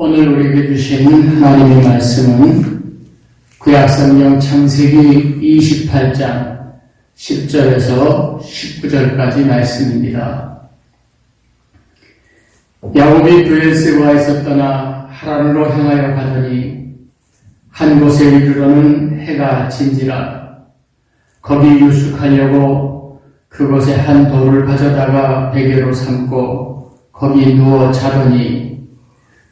오늘 우리에게 주신 하나님의 말씀은 구약성경 창세기 28장 10절에서 19절까지 말씀입니다. 야곱이 브엘세바에서 떠나 하란으로 향하여 가더니 한 곳에 이르러는 해가 진지라. 거기 유숙하려고 그곳에 한 돌을 가져다가 베개로 삼고 거기 누워 자더니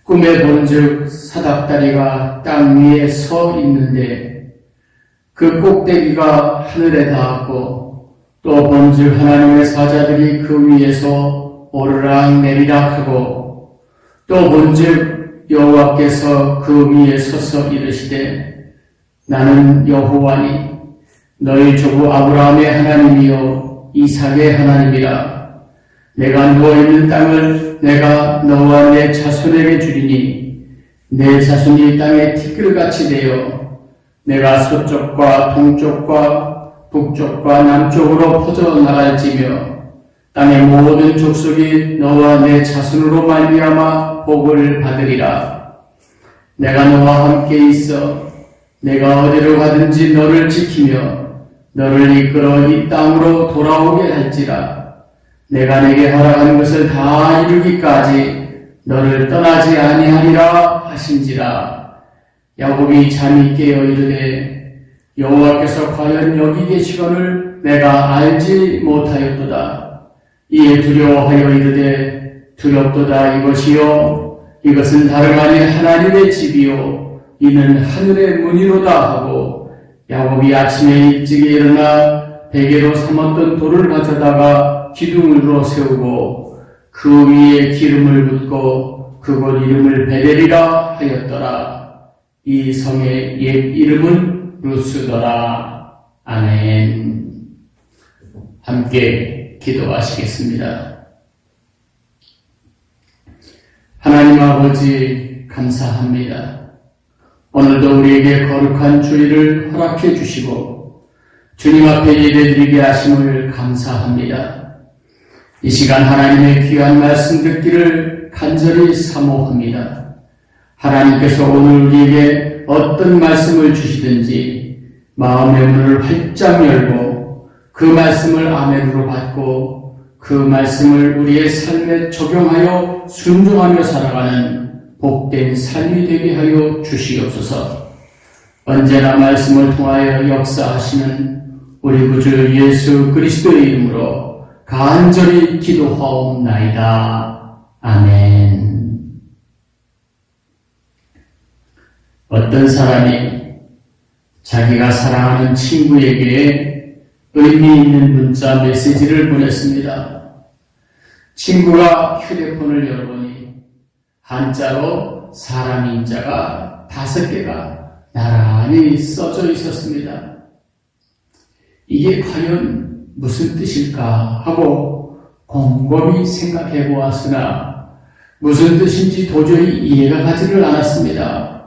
꿈에 본즉 사닥다리가 땅 위에 서 있는데 그 꼭대기가 하늘에 닿았고 또 본즉 하나님의 사자들이 그 위에서 오르락 내리락 하고 또 본즉 여호와께서 그 위에 서서 이르시되 나는 여호와니 너희 조부 아브라함의 하나님이요 이삭의 하나님이라. 내가 누워있는 땅을 내가 너와 내 자손에게 주리니 내 자손이 땅의 티끌같이 되어 내가 서쪽과 동쪽과 북쪽과 남쪽으로 퍼져나갈지며 땅의 모든 족속이 너와 내 자손으로 말미암아 복을 받으리라. 내가 너와 함께 있어 내가 어디로 가든지 너를 지키며 너를 이끌어 이 땅으로 돌아오게 할지라. 내가 내게 허락한 것을 다 이루기까지 너를 떠나지 아니하리라 하신지라. 야곱이 잠이 깨어 이르되 여호와께서 과연 여기 계시거늘 내가 알지 못하였도다. 이에 두려워하여 이르되 두렵도다. 이것이요 이것은 다름 아닌 하나님의 집이요 이는 하늘의 문이로다 하고 야곱이 아침에 일찍 일어나 베개로 삼았던 돌을 가져다가 기둥으로 세우고 그 위에 기름을 붓고 그곳 이름을 베델이라 하였더라. 이 성의 옛 이름은 루스더라. 아멘. 함께 기도하시겠습니다. 하나님 아버지 감사합니다. 오늘도 우리에게 거룩한 주일을 허락해 주시고 주님 앞에 예배드리게 하심을 감사합니다. 이 시간 하나님의 귀한 말씀 듣기를 간절히 사모합니다. 하나님께서 오늘 우리에게 어떤 말씀을 주시든지 마음의 문을 활짝 열고 그 말씀을 아멘으로 받고 그 말씀을 우리의 삶에 적용하여 순종하며 살아가는 복된 삶이 되게 하여 주시옵소서. 언제나 말씀을 통하여 역사하시는 우리 구주 예수 그리스도의 이름으로 간절히 기도하옵나이다. 아멘. 어떤 사람이 자기가 사랑하는 친구에게 의미 있는 문자 메시지를 보냈습니다. 친구가 휴대폰을 열어보니 한자로 사람 인자가 5개가 나란히 써져 있었습니다. 이게 과연 무슨 뜻일까 하고 곰곰이 생각해 보았으나 무슨 뜻인지 도저히 이해가 가지를 않았습니다.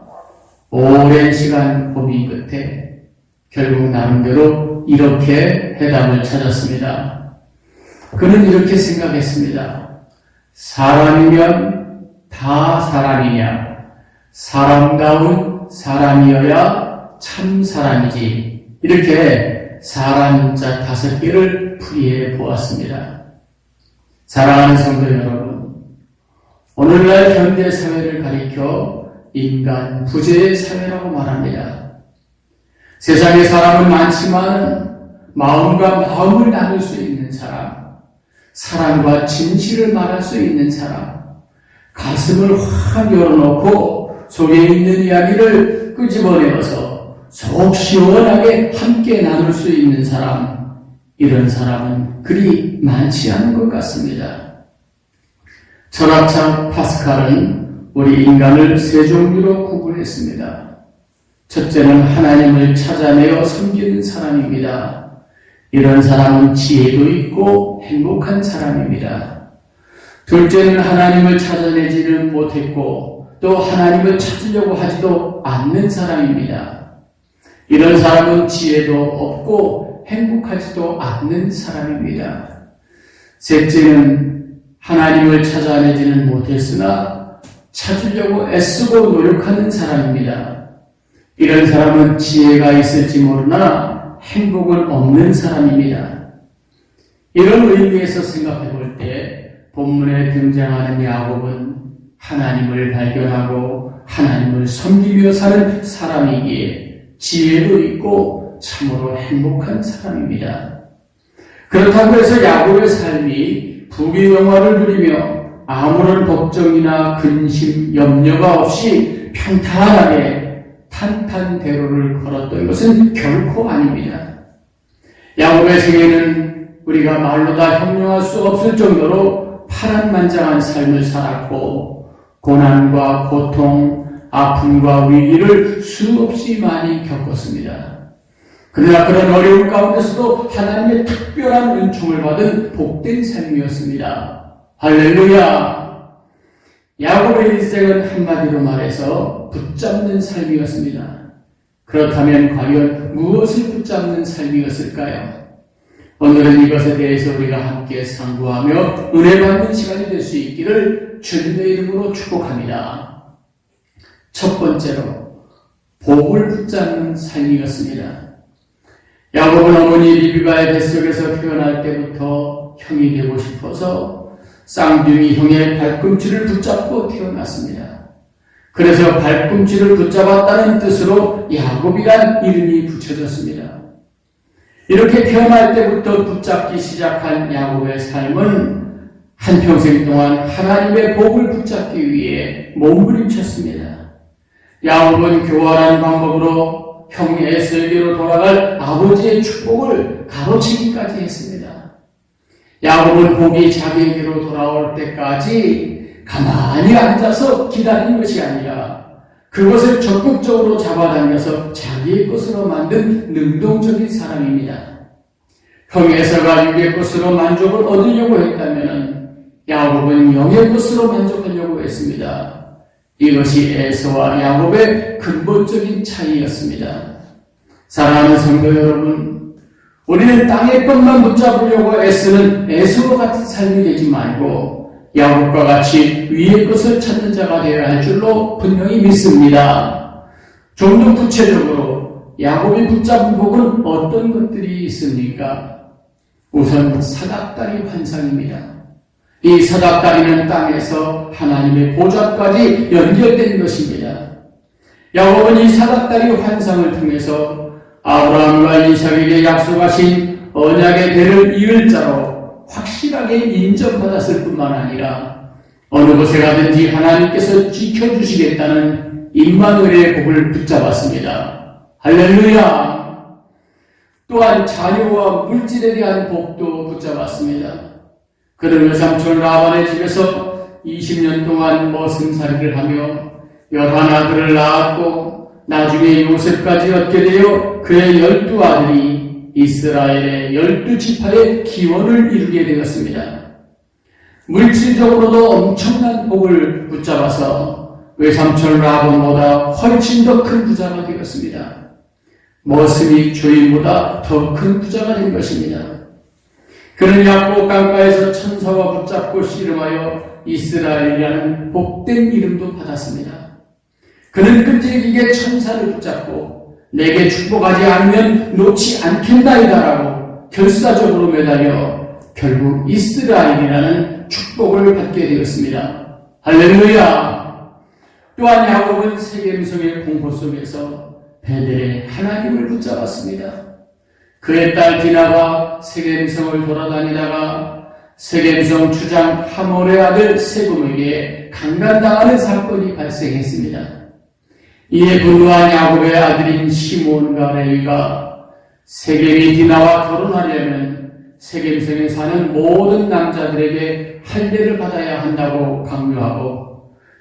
오랜 시간 고민 끝에 결국 나름대로 이렇게 해답을 찾았습니다. 그는 이렇게 생각했습니다. 사람이면 다 사람이냐? 사람다운 사람이어야 참 사람이지. 이렇게 사람자 5개를 풀이해 보았습니다. 사랑하는 성도 여러분, 오늘날 현대 사회를 가리켜 인간 부재의 사회라고 말합니다. 세상에 사람은 많지만 마음과 마음을 나눌 수 있는 사람, 사랑과 진실을 말할 수 있는 사람, 가슴을 확 열어놓고 속에 있는 이야기를 끄집어내어서 속 시원하게 함께 나눌 수 있는 사람, 이런 사람은 그리 많지 않은 것 같습니다. 철학자 파스칼은 우리 인간을 3종류로 구분했습니다. 첫째는 하나님을 찾아내어 섬기는 사람입니다. 이런 사람은 지혜도 있고 행복한 사람입니다. 둘째는 하나님을 찾아내지는 못했고 또 하나님을 찾으려고 하지도 않는 사람입니다. 이런 사람은 지혜도 없고 행복하지도 않는 사람입니다. 셋째는 하나님을 찾아내지는 못했으나 찾으려고 애쓰고 노력하는 사람입니다. 이런 사람은 지혜가 있을지 모르나 행복은 없는 사람입니다. 이런 의미에서 생각해 볼 때 본문에 등장하는 야곱은 하나님을 발견하고 하나님을 섬기며 사는 사람이기에 지혜도 있고 참으로 행복한 사람입니다. 그렇다고 해서 야곱의 삶이 부귀영화를 누리며 아무런 걱정이나 근심, 염려가 없이 평탄하게 탄탄대로를 걸었던 것은 결코 아닙니다. 야곱의 생애는 우리가 말로 다 형용할 수 없을 정도로 파란만장한 삶을 살았고 고난과 고통, 아픔과 위기를 수없이 많이 겪었습니다. 그러나 그런 어려움 가운데서도 하나님의 특별한 은총을 받은 복된 삶이었습니다. 할렐루야! 야곱의 인생은 한마디로 말해서 붙잡는 삶이었습니다. 그렇다면 과연 무엇을 붙잡는 삶이었을까요? 오늘은 이것에 대해서 우리가 함께 상고하며 은혜 받는 시간이 될 수 있기를 주님의 이름으로 축복합니다. 첫 번째로 복을 붙잡는 삶이었습니다. 야곱은 어머니 리브가의 뱃속에서 태어날 때부터 형이 되고 싶어서 쌍둥이 형의 발꿈치를 붙잡고 태어났습니다. 그래서 발꿈치를 붙잡았다는 뜻으로 야곱이란 이름이 붙여졌습니다. 이렇게 태어날 때부터 붙잡기 시작한 야곱의 삶은 한평생 동안 하나님의 복을 붙잡기 위해 몸부림쳤습니다. 야곱은 교활한 방법으로 형 에서에게로 돌아갈 아버지의 축복을 가로채기까지 했습니다. 야곱은 복이 자기에게로 돌아올 때까지 가만히 앉아서 기다린 것이 아니라 그것을 적극적으로 잡아당겨서 자기의 것으로 만든 능동적인 사람입니다. 형 에서가 육의 것으로 만족을 얻으려고 했다면 야곱은 영의 것으로 만족하려고 했습니다. 이것이 에서와 야곱의 근본적인 차이였습니다. 사랑하는 성도 여러분, 우리는 땅의 것만 붙잡으려고 애쓰는 에서와 같은 삶이 되지 말고 야곱과 같이 위의 것을 찾는 자가 되어야 할 줄로 분명히 믿습니다. 좀 더 구체적으로 야곱이 붙잡은 복은 어떤 것들이 있습니까? 우선 사닥다리 환상입니다. 이 사닥다리는 땅에서 하나님의 보좌까지 연결된 것입니다. 야곱은 이 사닥다리 환상을 통해서 아브라함과 이삭에게 약속하신 언약의 대를 이을 자로 확실하게 인정받았을 뿐만 아니라 어느 곳에 가든지 하나님께서 지켜주시겠다는 임마누엘의 복을 붙잡았습니다. 할렐루야! 또한 자녀와 물질에 대한 복도 붙잡았습니다. 그는 외삼촌 라반의 집에서 20년 동안 머슴살이를 하며 11아들을 낳았고 나중에 요셉까지 얻게 되어 그의 12아들이 이스라엘의 12지파의 기원을 이루게 되었습니다. 물질적으로도 엄청난 복을 붙잡아서 외삼촌 라반보다 훨씬 더 큰 부자가 되었습니다. 머슴이 주인보다 더 큰 부자가 된 것입니다. 그는 야곱 강가에서 천사와 붙잡고 씨름하여 이스라엘이라는 복된 이름도 받았습니다. 그는 끈질기게 천사를 붙잡고 내게 축복하지 않으면 놓지 않겠나이다라고 결사적으로 매달려 결국 이스라엘이라는 축복을 받게 되었습니다. 할렐루야! 또한 야곱은 세겜성의 공포 속에서 베델의 하나님을 붙잡았습니다. 그의 딸 디나가 세겜성을 돌아다니다가 세겜성 주장 하몰의 아들 세금에게 강간당하는 사건이 발생했습니다. 이에 분노한 야곱의 아들인 시몬과 레위가 세겜이 디나와 결혼하려면 세겜성에 사는 모든 남자들에게 할례를 받아야 한다고 강요하고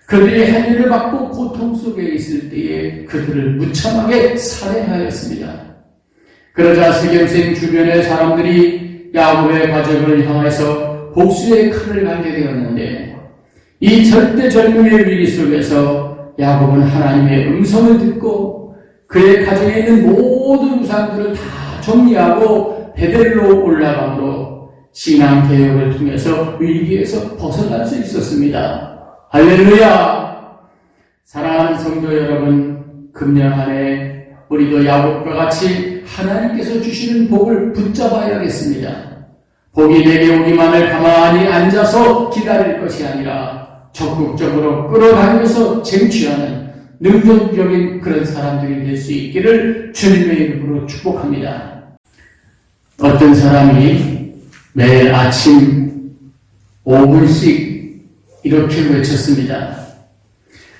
그들이 할례를 받고 고통 속에 있을 때에 그들을 무참하게 살해하였습니다. 그러자 세겜성 주변의 사람들이 야곱의 가족을 향해서 복수의 칼을 갈게 되었는데 이 절대절명의 위기 속에서 야곱은 하나님의 음성을 듣고 그의 가정에 있는 모든 우상들을 다 정리하고 베델로 올라감으로 신앙개혁을 통해서 위기에서 벗어날 수 있었습니다. 할렐루야! 성도 여러분, 금년 한 해 우리도 야곱과 같이 하나님께서 주시는 복을 붙잡아야겠습니다. 복이 내게 오기만을 가만히 앉아서 기다릴 것이 아니라 적극적으로 끌어다니면서 쟁취하는 능동적인 그런 사람들이 될 수 있기를 주님의 이름으로 축복합니다. 어떤 사람이 매일 아침 5분씩 이렇게 외쳤습니다.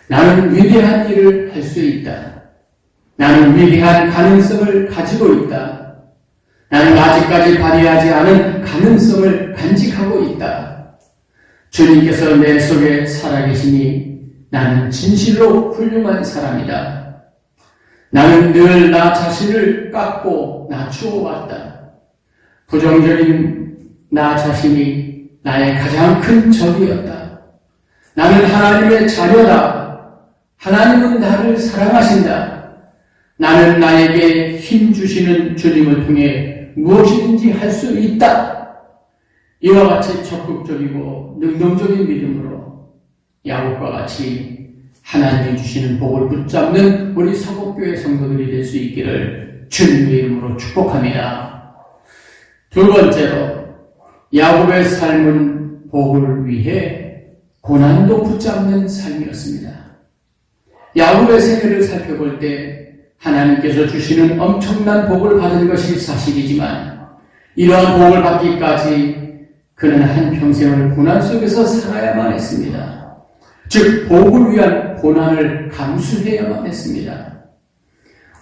나는 위대한 일을 할 수 있다. 나는 위대한 가능성을 가지고 있다. 나는 아직까지 발휘하지 않은 가능성을 간직하고 있다. 주님께서 내 속에 살아계시니 나는 진실로 훌륭한 사람이다. 나는 늘 나 자신을 깎고 낮추어 왔다. 부정적인 나 자신이 나의 가장 큰 적이었다. 나는 하나님의 자녀다. 하나님은 나를 사랑하신다. 나는 나에게 힘 주시는 주님을 통해 무엇이든지 할 수 있다. 이와 같이 적극적이고 능동적인 믿음으로 야곱과 같이 하나님이 주시는 복을 붙잡는 우리 서곡교회 성도들이 될 수 있기를 주님의 이름으로 축복합니다. 두 번째로 야곱의 삶은 복을 위해 고난도 붙잡는 삶이었습니다. 야곱의 생애를 살펴볼 때 하나님께서 주시는 엄청난 복을 받은 것이 사실이지만 이러한 복을 받기까지 그는 한평생을 고난 속에서 살아야만 했습니다. 즉 복을 위한 고난을 감수해야만 했습니다.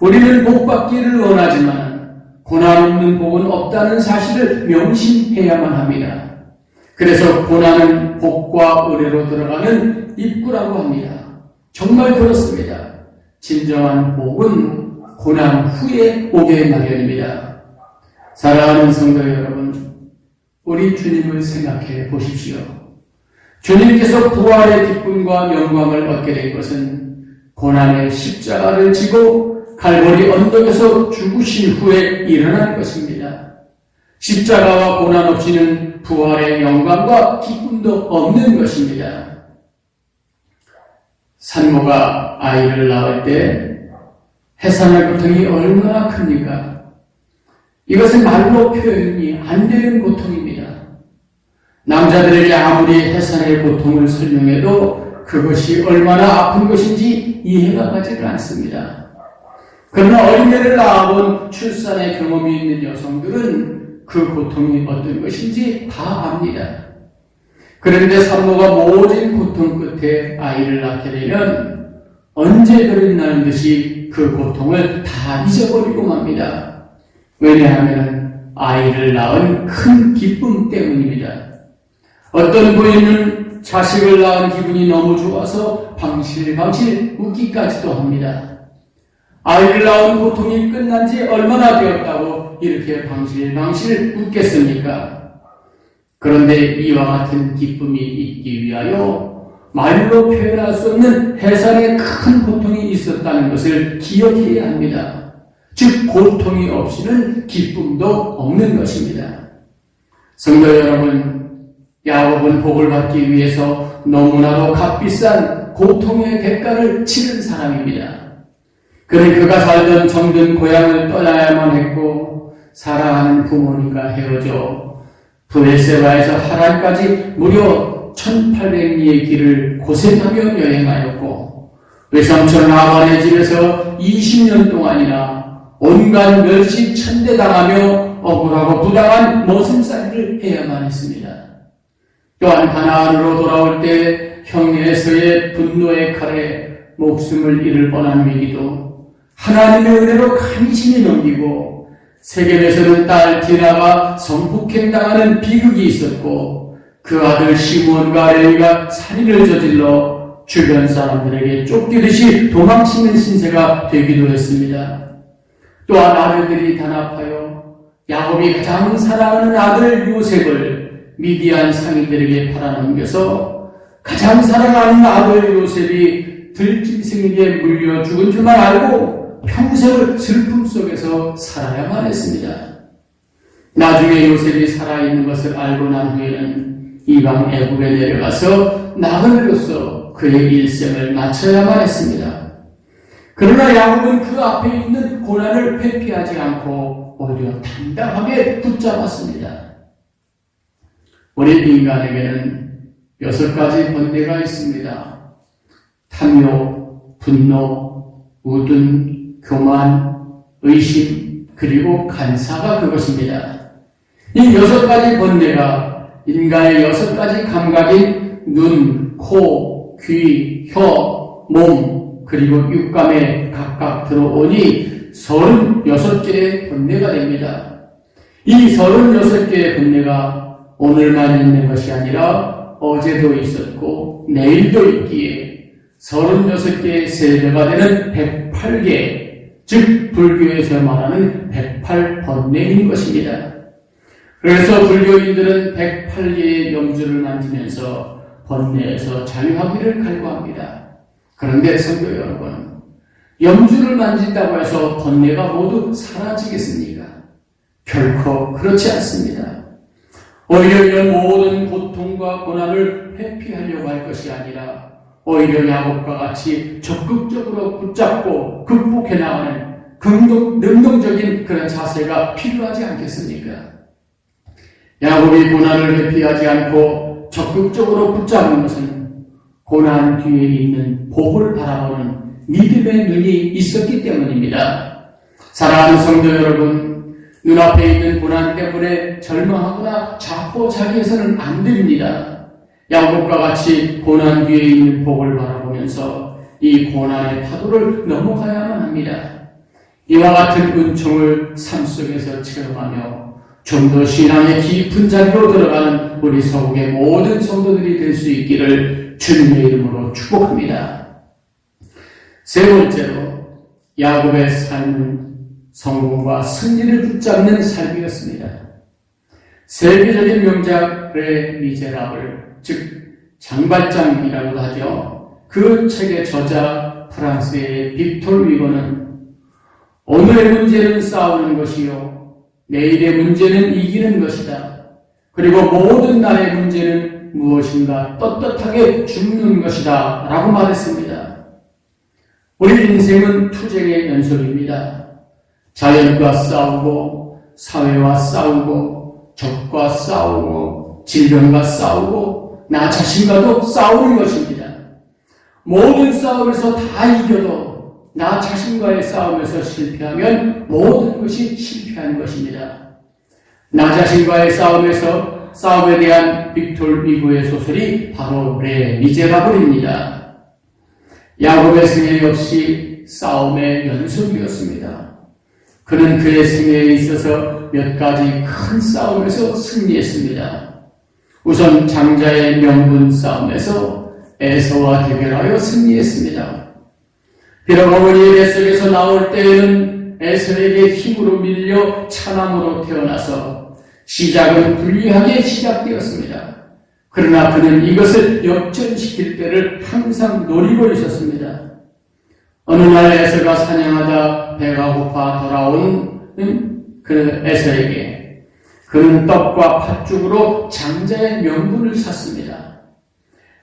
우리는 복 받기를 원하지만 고난 없는 복은 없다는 사실을 명심해야만 합니다. 그래서 고난은 복과 은혜로 들어가는 입구라고 합니다. 정말 그렇습니다. 진정한 복은 고난 후에 오게 마련입니다. 사랑하는 성도 여러분, 우리 주님을 생각해 보십시오. 주님께서 부활의 기쁨과 영광을 얻게 된 것은 고난의 십자가를 지고 갈보리 언덕에서 죽으신 후에 일어난 것입니다. 십자가와 고난 없이는 부활의 영광과 기쁨도 없는 것입니다. 산모가 아이를 낳을 때 해산의 고통이 얼마나 큽니까? 이것은 말로 표현이 안 되는 고통입니다. 남자들에게 아무리 해산의 고통을 설명해도 그것이 얼마나 아픈 것인지 이해가 가지를 않습니다. 그러나 어린애를 낳아본 출산의 경험이 있는 여성들은 그 고통이 어떤 것인지 다 압니다. 그런데 산모가 모진 고통 끝에 아이를 낳게 되면 언제 그랬나는 듯이 그 고통을 다 잊어버리고 맙니다. 왜냐하면 아이를 낳은 큰 기쁨 때문입니다. 어떤 부인은 자식을 낳은 기분이 너무 좋아서 방실방실 웃기까지도 합니다. 아이를 낳은 고통이 끝난 지 얼마나 되었다고 이렇게 방실방실 웃겠습니까? 그런데 이와 같은 기쁨이 있기 위하여 말로 표현할 수 없는 해산의 큰 고통이 있었다는 것을 기억해야 합니다. 즉 고통이 없이는 기쁨도 없는 것입니다. 성도 여러분, 야곱은 복을 받기 위해서 너무나도 값비싼 고통의 대가를 치른 사람입니다. 그는 그가 살던 정든 고향을 떠나야만 했고 사랑하는 부모님과 헤어져 브엘세바에서 하란까지 무려 1800리의 길을 고생하며 여행하였고 외삼촌 라반의 집에서 20년 동안이나 온갖 멸시 천대당하며 억울하고 부당한 머슴살이를 해야만 했습니다. 또한 가나안으로 돌아올 때 형에서의 분노의 칼에 목숨을 잃을 뻔한 위기도 하나님의 은혜로 간신히 넘기고 세겜에서는 딸 디나가 성폭행당하는 비극이 있었고 그 아들 시므온과 레위가 살인을 저질러 주변 사람들에게 쫓기듯이 도망치는 신세가 되기도 했습니다. 또한 아들들이 단합하여 야곱이 가장 사랑하는 아들 요셉을 미디안 상인들에게 팔아넘겨서 가장 사랑하는 아들 요셉이 들짐승에게 물려 죽은 줄만 알고 평생을 슬픔 속에서 살아야만 했습니다. 나중에 요셉이 살아있는 것을 알고 난 후에는 이방 애굽에 내려가서 나그네로서 그의 일생을 마쳐야만 했습니다. 그러나 야곱은 그 앞에 있는 고난을 회피하지 않고 오히려 당당하게 붙잡았습니다. 우리 인간에게는 6가지 번뇌가 있습니다. 탐욕, 분노, 우둔, 교만, 의심, 그리고 간사가 그것입니다. 이 6가지 번뇌가 인간의 6가지 감각인 눈, 코, 귀, 혀, 몸, 그리고 육감에 각각 들어오니 36개의 번뇌가 됩니다. 이 36개의 번뇌가 오늘만 있는 것이 아니라 어제도 있었고 내일도 있기에 36개의 세배가 되는 108개, 즉 불교에서 말하는 108번뇌인 것입니다. 그래서 불교인들은 108개의 염주를 만지면서 번뇌에서 자유하기를 갈구합니다. 그런데 성도 여러분, 염주를 만진다고 해서 번뇌가 모두 사라지겠습니까? 결코 그렇지 않습니다. 오히려 이런 모든 고통과 고난을 회피하려고 할 것이 아니라 오히려 야곱과 같이 적극적으로 붙잡고 극복해 나가는 능동적인 그런 자세가 필요하지 않겠습니까? 야곱이 고난을 회피하지 않고 적극적으로 붙잡는 것은 고난 뒤에 있는 복을 바라보는 믿음의 눈이 있었기 때문입니다. 사랑하는 성도 여러분, 눈앞에 있는 고난 때문에 절망하거나 자포자기해서는 안 됩니다. 야곱과 같이 고난 뒤에 있는 복을 바라보면서 이 고난의 파도를 넘어가야만 합니다. 이와 같은 은총을 삶 속에서 체험하며 좀 더 신앙의 깊은 자리로 들어가는 우리 서국의 모든 성도들이 될 수 있기를 주님의 이름으로 축복합니다. 세 번째로 야곱의 삶은 성공과 승리를 붙잡는 삶이었습니다. 세계적인 명작 미제라블, 즉 장발장이라고도 하죠. 그 책의 저자 프랑스의 빅톨 위고는 오늘의 문제는 싸우는 것이요 내일의 문제는 이기는 것이다. 그리고 모든 날의 문제는 무엇인가 떳떳하게 죽는 것이다 라고 말했습니다. 우리 인생은 투쟁의 연속입니다. 자연과 싸우고 사회와 싸우고 적과 싸우고 질병과 싸우고 나 자신과도 싸우는 것입니다. 모든 싸움에서 다 이겨도 나 자신과의 싸움에서 실패하면 모든 것이 실패한 것입니다. 나 자신과의 싸움에 대한 빅톨 위고의 소설이 바로 레 미제라블입니다. 야곱의 생애 역시 싸움의 연속이었습니다. 그는 그의 생애에 있어서 몇 가지 큰 싸움에서 승리했습니다. 우선 장자의 명분 싸움에서 에서와 대결하여 승리했습니다. 비록 어머니의 뱃속에서 나올 때에는 에서에게 힘으로 밀려 차남으로 태어나서 시작은 불리하게 시작되었습니다. 그러나 그는 이것을 역전시킬 때를 항상 노리고 있었습니다. 어느 날 에서가 사냥하다 배가 고파 돌아온 그 에서에게 그는 떡과 팥죽으로 장자의 명분을 샀습니다.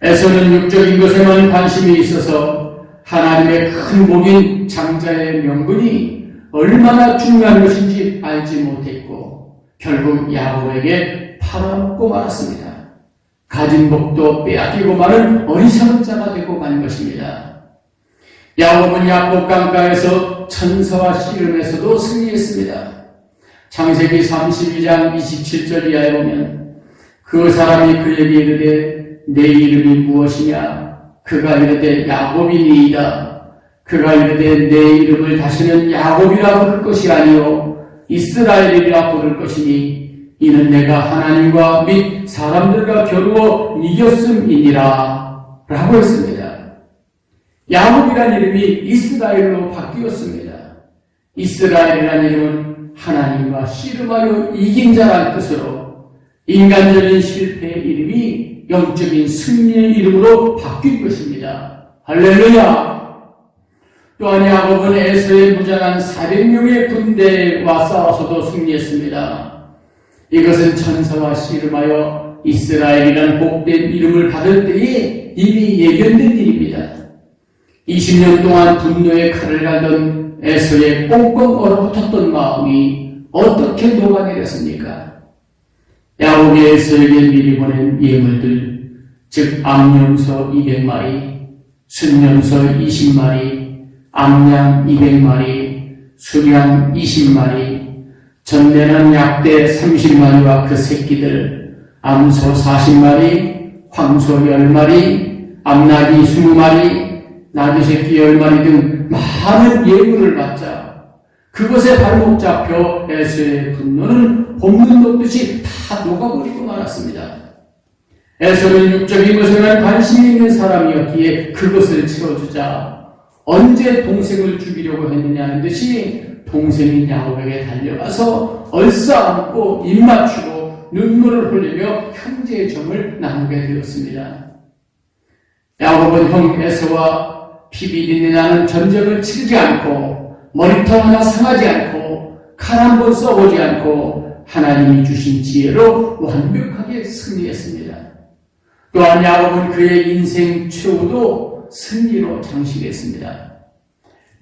에서는 육적인 것에만 관심이 있어서 하나님의 큰 복인 장자의 명분이 얼마나 중요한 것인지 알지 못했고 결국 야곱에게 팔아먹고 말았습니다. 가진 복도 빼앗기고 마는 어리석은 자가 되고 만 것입니다. 야곱은 야곱 강가에서 천사와 씨름에서도 승리했습니다. 창세기 32장 27절 이하에 보면 그 사람이 그에게 이르되 내 이름이 무엇이냐? 그가 이르되 야곱이니이다. 그가 이르되 내 이름을 다시는 야곱이라 부를 것이 아니요 이스라엘이라 부를 것이니 이는 내가 하나님과 및 사람들과 겨루어 이겼음이니라 라고 했습니다. 야곱이란 이름이 이스라엘로 바뀌었습니다. 이스라엘이란 이름은 하나님과 씨름하여 이긴 자란 뜻으로 인간적인 실패의 이름이 영적인 승리의 이름으로 바뀐 것입니다. 할렐루야! 또한 야곱은 에서의 무장한 400명의 군대와 싸워서도 승리했습니다. 이것은 천사와 씨름하여 이스라엘이라는 복된 이름을 받을 때에 이미 예견된 일입니다. 20년 동안 분노의 칼을 갈던 에서의 꽁꽁 얼어붙었던 마음이 어떻게 녹아내렸습니까? 야곱이 에서에게 미리 보낸 예물들, 즉 암염소 200마리, 순염소 20마리, 암양 200마리, 수양 20마리, 전내는 약대 30마리와 그 새끼들, 암소 40마리, 황소 10마리, 암나귀 20마리, 나귀 새끼 10마리 등 많은 예물을 받자 그것에 발목 잡혀 에서의 분노는 볶는 녹듯이 다 녹아버리고 말았습니다. 에서는 육적인 것에만 관심이 있는 사람이었기에 그것을 채워주자 언제 동생을 죽이려고 했느냐는 듯이 동생인 야곱에게 달려가서 얼싸안고 입 맞추고 눈물을 흘리며 형제의 정을 나누게 되었습니다. 야곱은 형 에서와 피비린내 나는 전쟁을 치르지 않고 머리털 하나 상하지 않고 칼 한 번 써보지 않고 하나님이 주신 지혜로 완벽하게 승리했습니다. 또한 야곱은 그의 인생 최후도 승리로 장식했습니다.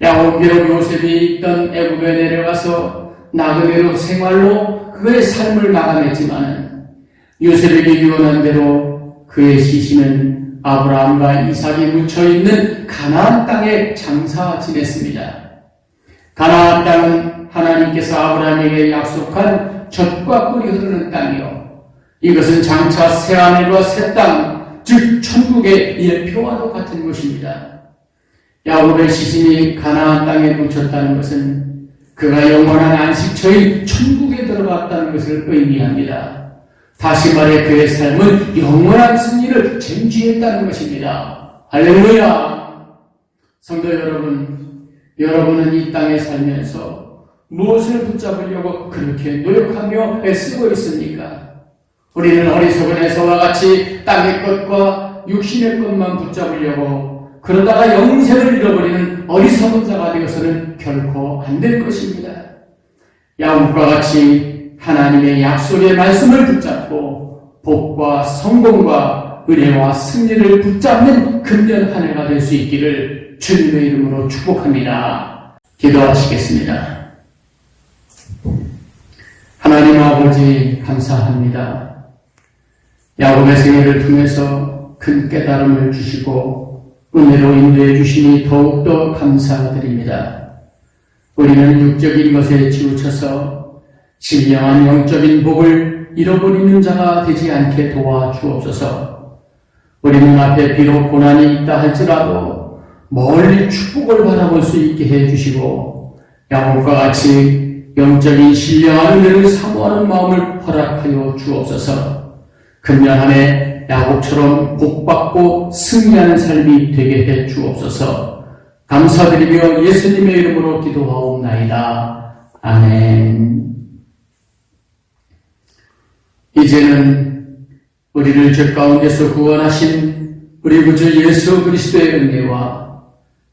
야곱은 비록 요셉이 있던 애굽에 내려가서 나그네로 생활로 그의 삶을 마감했지만 요셉에게 유언한 대로 그의 시신은 아브라함과 이삭이 묻혀있는 가나안 땅에 장사 지냈습니다. 가나안 땅은 하나님께서 아브라함에게 약속한 젖과 꿀이 흐르는 땅이요. 이것은 장차 새하늘과 새 땅, 즉 천국의 예표와도 같은 것입니다. 야곱의 시신이 가나안 땅에 묻혔다는 것은 그가 영원한 안식처인 천국에 들어갔다는 것을 의미합니다. 다시 말해 그의 삶은 영원한 승리를 쟁취했다는 것입니다. 할렐루야! 성도 여러분, 여러분은 이 땅에 살면서 무엇을 붙잡으려고 그렇게 노력하며 애쓰고 있습니까? 우리는 어리석은 에서와 같이 땅의 것과 육신의 것만 붙잡으려고 그러다가 영생을 잃어버리는 어리석은 자가 되어서는 결코 안 될 것입니다. 야곱과 같이 하나님의 약속의 말씀을 붙잡고 복과 성공과 은혜와 승리를 붙잡는 금년 한 해가 될 수 있기를 주님의 이름으로 축복합니다. 기도하시겠습니다. 하나님 아버지 감사합니다. 야곱의 생애를 통해서 큰 깨달음을 주시고 은혜로 인도해 주시니 더욱더 감사드립니다. 우리는 육적인 것에 치우쳐서 신령한 영적인 복을 잃어버리는 자가 되지 않게 도와주옵소서. 우리 눈앞에 비록 고난이 있다 할지라도 멀리 축복을 바라볼 수 있게 해주시고 야곱과 같이 영적인 신령한 은혜를 사모하는 마음을 허락하여 주옵소서. 금년 한 해 야곱처럼 복받고 승리하는 삶이 되게 해 주옵소서. 감사드리며 예수님의 이름으로 기도하옵나이다. 아멘. 이제는 우리를 죄 가운데서 구원하신 우리 구주 예수 그리스도의 은혜와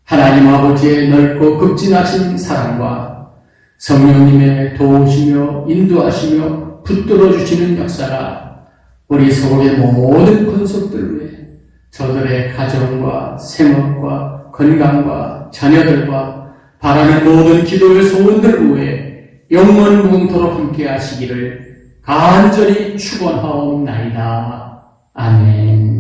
하나님 아버지의 넓고 극진하신 사랑과 성령님의 도우시며 인도하시며 붙들어 주시는 역사가 우리 서울의 모든 권속들 위에 저들의 가정과 생업과 건강과 자녀들과 바라는 모든 기도의 소원들 위에 영원 무궁토록 함께 하시기를 간절히 축원하옵나이다. 아멘.